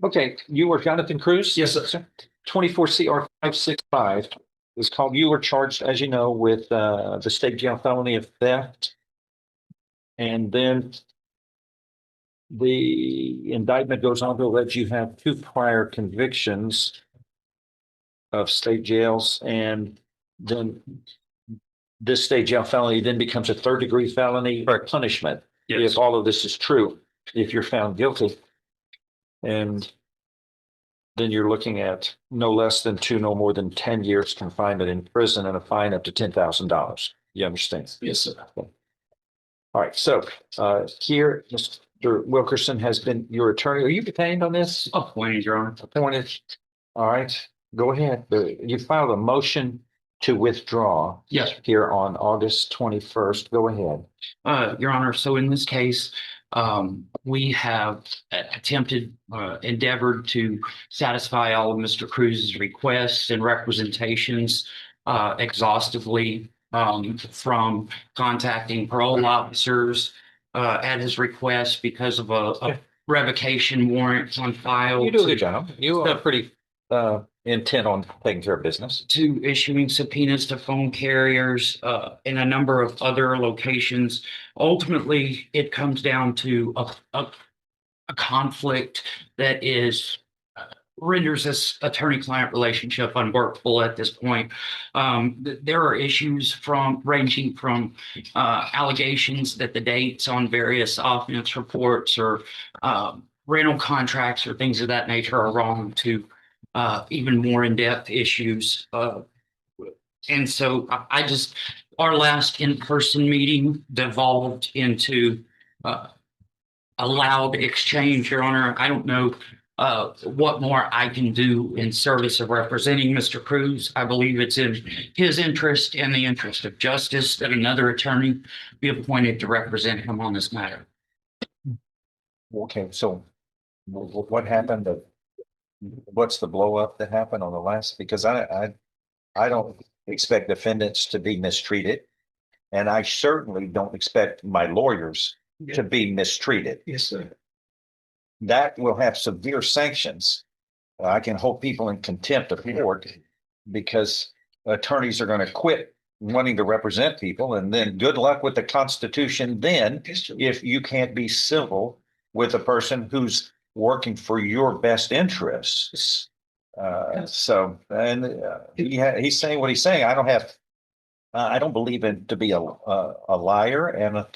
Okay, you were Jonathan Cruz? Yes, sir. 24 CR 565 is called. You were charged, as you know, with the state jail felony of theft. And then the indictment goes on to allege you have 2 prior convictions of state jails, and then this state jail felony then becomes a 3rd-degree felony or punishment. Yes. If all of this is true, if you're found guilty. And then you're looking at no less than 2, no more than 10 years confinement in prison and a fine up to $10,000. You understand? Yes, sir. All right. So here, Mr. Wilkerson has been your attorney. Are you detained on this? Appointed, Your Honor. Appointed. All right. Go ahead. You filed a motion to withdraw. Yes. Here on August 21st. Go ahead. Your Honor, so in this case, we have endeavored to satisfy all of Mr. Cruz's requests and representations exhaustively, from contacting parole officers at his request because of a revocation warrant on file. You do a good job. You are pretty intent on taking care of business. To issuing subpoenas to phone carriers in a number of other locations. Ultimately, it comes down to a conflict that renders this attorney-client relationship unworkable at this point. There are issues ranging from allegations that the dates on various offense reports or rental contracts or things of that nature are wrong to even more in-depth issues. And so our last in-person meeting devolved into a loud exchange, Your Honor. I don't know what more I can do in service of representing Mr. Cruz. I believe it's in his interest and the interest of justice that another attorney be appointed to represent him on this matter. Okay, so what happened? What's the blow up that happened on the last? Because I don't expect defendants to be mistreated, and I certainly don't expect my lawyers to be mistreated. Yes, sir. That will have severe sanctions. I can hold people in contempt of court because attorneys are going to quit wanting to represent people, and then good luck with the Constitution then if you can't be civil with a person who's working for your best interests. So, and he's saying what he's saying. I don't believe him to be a liar and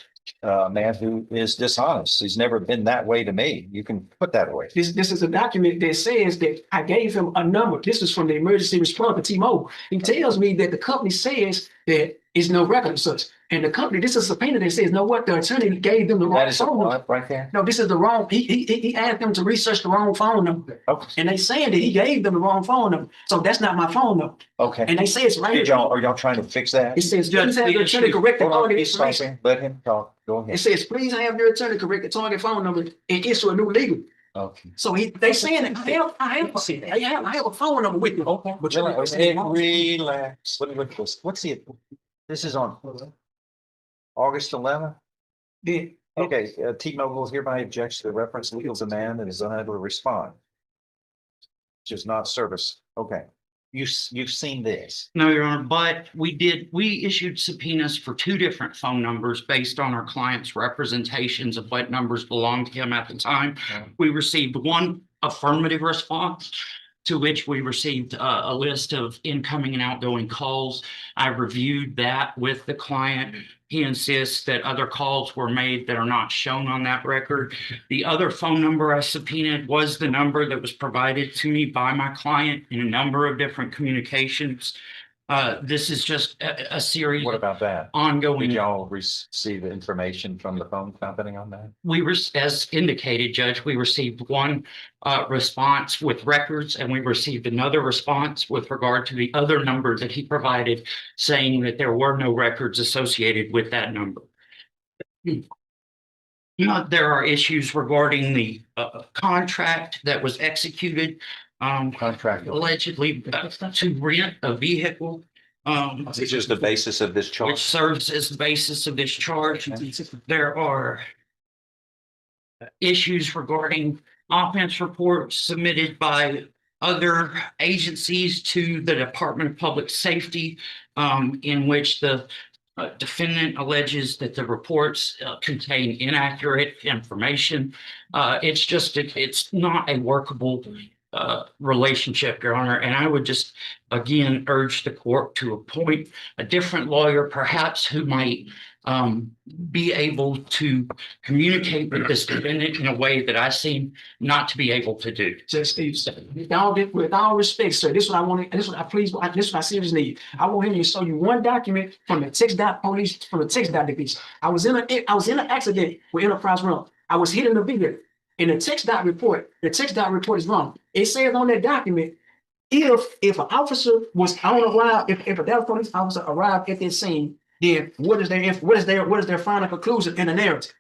a man who is dishonest. He's never been that way to me. You can put that away. This is a document that says that I gave him a number. This is from the emergency response for T-Mobile. He tells me that the company says that is no record of such. And the company, this is a subpoena that says, no, what the attorney gave them the wrong phone number. Right there. No, this is the wrong, he asked them to research the wrong phone number. Okay. And they saying that he gave them the wrong phone number. So that's not my phone number. Okay. And they say it's right here. Are y'all trying to fix that? It says, please have your attorney correct the target information. Let him talk. Go ahead. It says, please have your attorney correct the target phone number and issue a new legal. Okay. So they saying that I have a phone number with you. Okay. But relax. Let me look at this. This is on August 11th. Yeah. Okay. T-Mobile hereby objects to the reference legal demand and is unable to respond. Which is not service. Okay. You've seen this. No, Your Honor, but we issued subpoenas for 2 different phone numbers based on our client's representations of what numbers belonged to him at the time. We received 1 affirmative response, to which we received a list of incoming and outgoing calls. I reviewed that with the client. He insists that other calls were made that are not shown on that record. The other phone number I subpoenaed was the number that was provided to me by my client in a number of different communications. This is just a series. What about that? Ongoing. Did y'all receive information from the phone company on that? As indicated, Judge, we received 1 response with records, and we received another response with regard to the other number that he provided, saying that there were no records associated with that number. There are issues regarding the contract that was executed. Contract Allegedly to rent a vehicle. Which is the basis of this which charge. serves as the basis of this charge. There are issues regarding offense reports submitted by other agencies to the Department of Public Safety, in which the defendant alleges that the reports contain inaccurate information. It's not a workable relationship, Your Honor, and I would just again urge the court to appoint a different lawyer, perhaps who might be able to communicate with this defendant in a way that I seem not to be able to do. Judge Stevens, with all respect, sir, this is what I want to, this is what I this is what I seriously need. I want him to show you one document from the text dot police, from the text dot division. I was in an accident with Enterprise Run. I was hit in the vehicle. In the text dot report is wrong. It says on that document, if an officer was on arrive, if a Dallas police officer arrived at this scene, then what is their final conclusion in the narrative?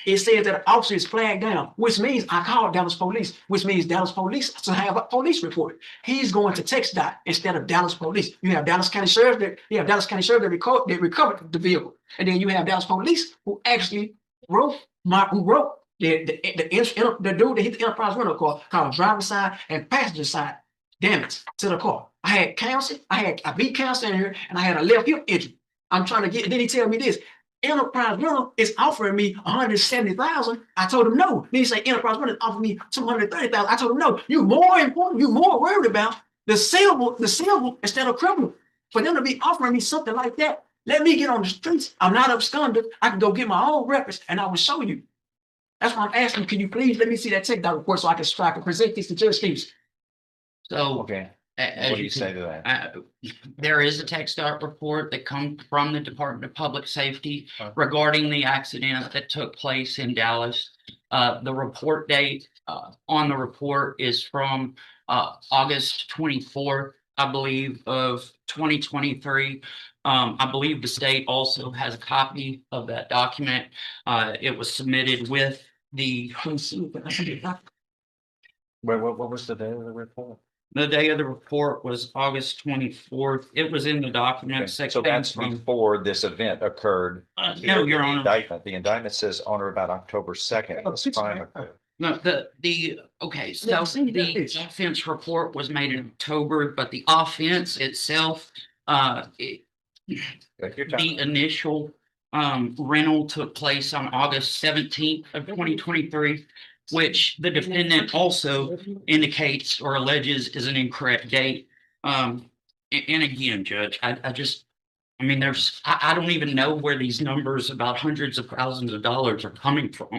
It says that an officer is flagged down, which means I called Dallas police, which means Dallas police to have a police report. He's going to text dot instead of Dallas police. You have Dallas County Sheriff that recovered the vehicle, and then you have Dallas police who actually wrote the dude that hit the Enterprise rental car called driver's side and passenger side damage to the car. I had counsel, I beat counsel in here, and I had a left hip injury. I'm trying to get, and then he tell me this. Enterprise rental is offering me 170,000. I told him no. Then he say Enterprise rental is offering me 230,000. I told him no. You more important, you more worried about the civil instead of criminal. For them to be offering me something like that, let me get on the streets. I'm not absconded. I can go get my own records and I will show you. That's why I'm asking, can you please let me see that take that report so I can present this to Judge Stevens? So, Okay, as what do you can- say to that? there is a text dot report that comes from the Department of Public Safety regarding the accident that took place in Dallas. The report date on the report is from August 24th, I believe, of 2023. I believe the state also has a copy of that document. It was submitted with the What was the day of the report? day of the report was August 24th. It was in the document Okay, section. so that's before this event occurred. No, Your Honor. The indictment says on or about October 2nd. Oh, This crime occurred. No, okay, so Yeah, see, that the is- offense report was made in October, but the offense itself, Take your the time. initial rental took place on August 17th of 2023, which the defendant also indicates or alleges is an incorrect date. And again, Judge, I mean, I don't even know where these numbers about hundreds of thousands of dollars are coming from.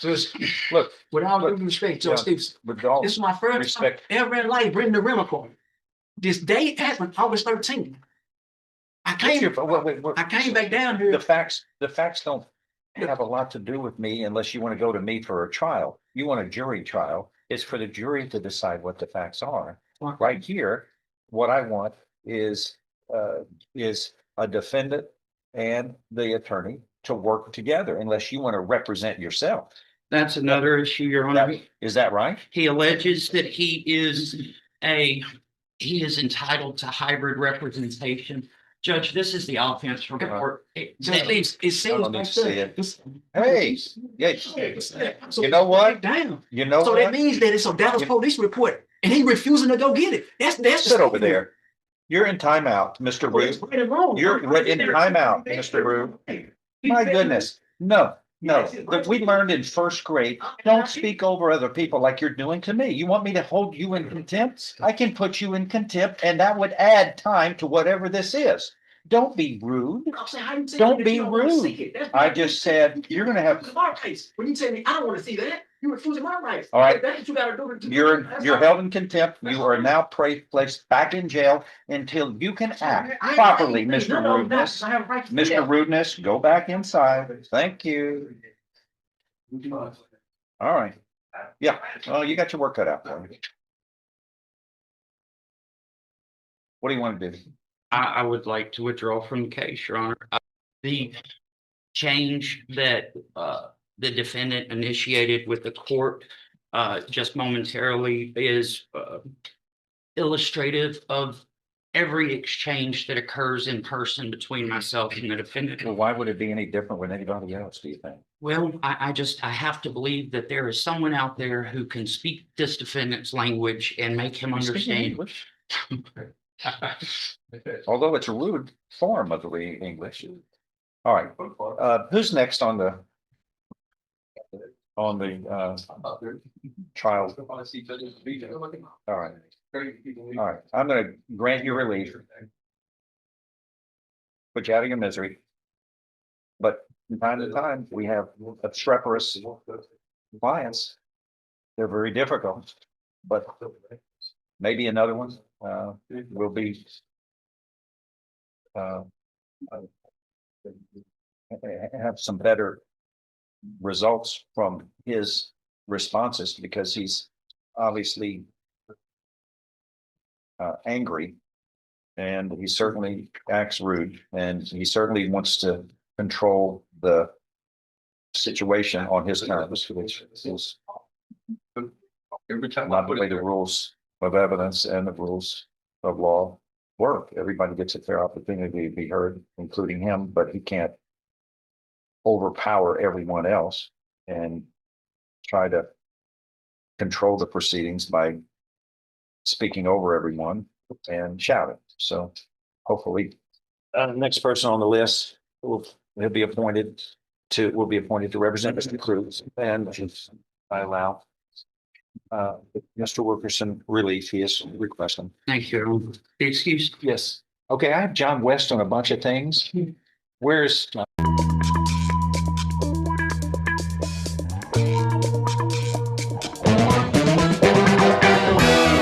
Just Look, with all Look, due respect, yeah. Judge Stevens, with all this is my first respect, ever in life bringing the rental car. This date happened August 13th. I came back down here. the facts don't have a lot to do with me unless you want to go to me for a trial. You want a jury trial. It's for the jury to decide what the facts are. Right here, what I want is a defendant and the attorney to work together unless you want to represent yourself. That's another issue, Your Honor. Is that right? He alleges that he is entitled to hybrid representation. Judge, this is the offense report. Judge Stevens, it says I don't need right to see there. it. Hey, yeah, So you know what? Damn. You know So that what? means that it's a Dallas police report and he refusing to go get it. That's Sit over there. You're in timeout, Mr. It's Rue. right and wrong. You're in timeout, Mr. Rue. My goodness, no. That we learned in first grade, don't speak over other people like you're doing to me. You want me to hold you in contempt? I can put you in contempt and that would add time to whatever this is. Don't be rude. Don't be rude. I just said, you're gonna have, When you tell me, I don't want to see that, you're refusing my rights. All right. That's what you gotta do. you're held in contempt. You are now placed back in jail until you can act properly, Mr. Rudeness. Mr. Rudeness, go back inside. Thank you. All right. Yeah, well, you got your work cut out for you. What do you want to do? I would like to withdraw from the case, Your Honor. The change that the defendant initiated with the court just momentarily is illustrative of every exchange that occurs in person between myself and the defendant. Well, why would it be any different with anybody else, do you think? Well, I have to believe that there is someone out there who can speak this defendant's language and make him understand. English? Although it's a rude form of the English. All right, who's next on the trial? All right, all right, I'm gonna grant you relief. Put you out of your misery. But from time to time, we have obstreperous clients. They're very difficult, but maybe another one will be have some better results from his responses, because he's obviously angry, and he certainly acts rude, and he certainly wants to control the situation on his terms, which is not the way the rules of evidence and the rules of law work. Everybody gets a fair opportunity to be heard, including him, but he can't overpower everyone else and try to control the proceedings by speaking over everyone and shouting. So hopefully, next person on the list will be appointed to represent Mr. Cruz, and I allow Mr. Wilkerson relief. He is requesting. Thank you. Excuse. Yes. Okay, I have John West on a bunch of things. Where's